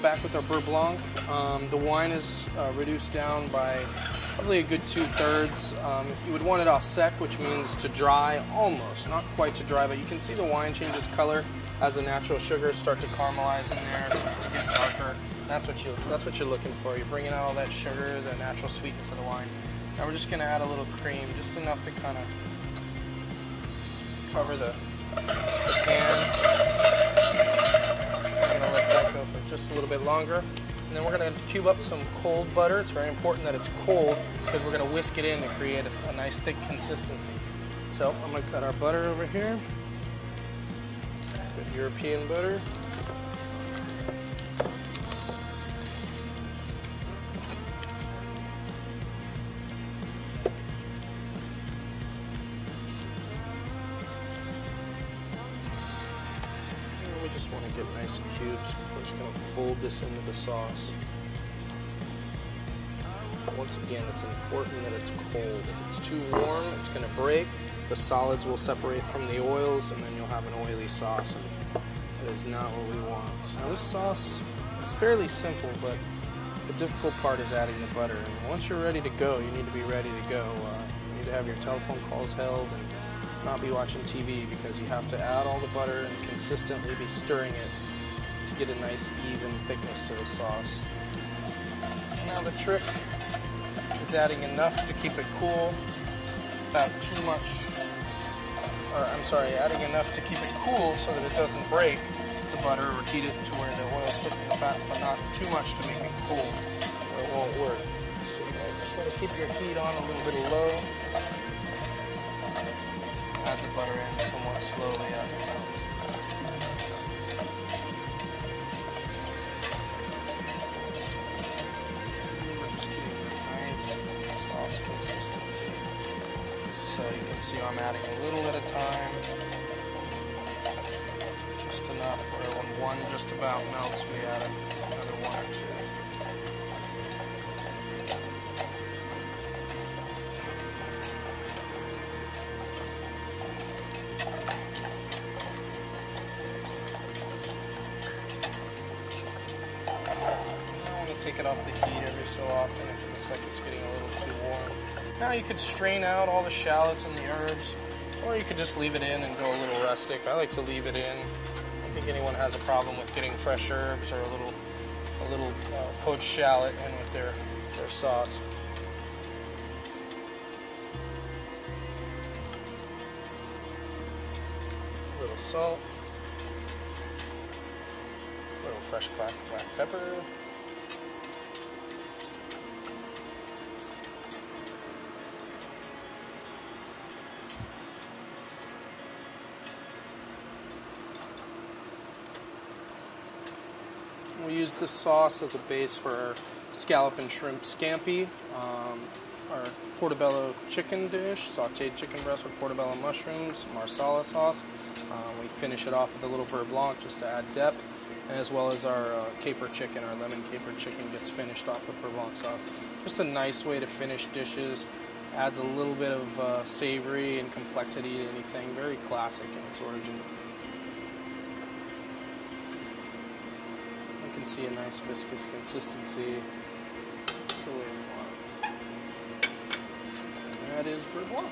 back with our Beurre Blanc. The wine is reduced down by probably a good 2/3. You would want it au sec, which means to dry almost, not quite to dry, but you can see the wine changes color as the natural sugars start to caramelize in there, so to get darker. That's what you're looking for. You're bringing out all that sugar, the natural sweetness of the wine. Now we're just going to add a little cream, just enough to kind of cover the pan. I'm going to let that go for just a little bit longer. And then we're going to cube up some cold butter. It's very important that it's cold because we're going to whisk it in to create a nice thick consistency. So I'm going to cut our butter over here. Good European butter. We just want to get nice cubes because we're just going to fold this into the sauce. Once again, it's important that it's cold. If it's too warm, it's going to break. The solids will separate from the oils, and then you'll have an oily sauce. And that is not what we want. Now this sauce is fairly simple, but the difficult part is adding the butter. And once you're ready to go, you need to be ready to go. You need to have your telephone calls held and not be watching TV, because you have to add all the butter and consistently be stirring it to get a nice even thickness to the sauce. Now the trick is adding enough to keep it cool, without too much, adding enough to keep it cool so that it doesn't break the butter, or heat it to where the oil's hitting the fats, but not too much to make it cool, or it won't work. So you just want to keep your heat on a little bit low. Add the butter in somewhat slowly as it melts. We're just getting a nice sauce consistency. So you can see I'm adding a little at a time. Just enough where when one just about melts, we add another one or two. Take it off the heat every so often if it looks like it's getting a little too warm. Now you could strain out all the shallots and the herbs, or you could just leave it in and go a little rustic. I like to leave it in. I don't think anyone has a problem with getting fresh herbs or a little poached shallot in with their sauce. A little salt, a little fresh black pepper. We use this sauce as a base for our scallop and shrimp scampi, our portobello chicken dish, sauteed chicken breast with portobello mushrooms, marsala sauce. We finish it off with a little Beurre Blanc just to add depth, and as well as our caper chicken, our lemon caper chicken gets finished off with Beurre Blanc sauce. Just a nice way to finish dishes. Adds a little bit of savory and complexity to anything. Very classic in its origin. See a nice viscous consistency. That's the way we want it. And that is Beurre Blanc.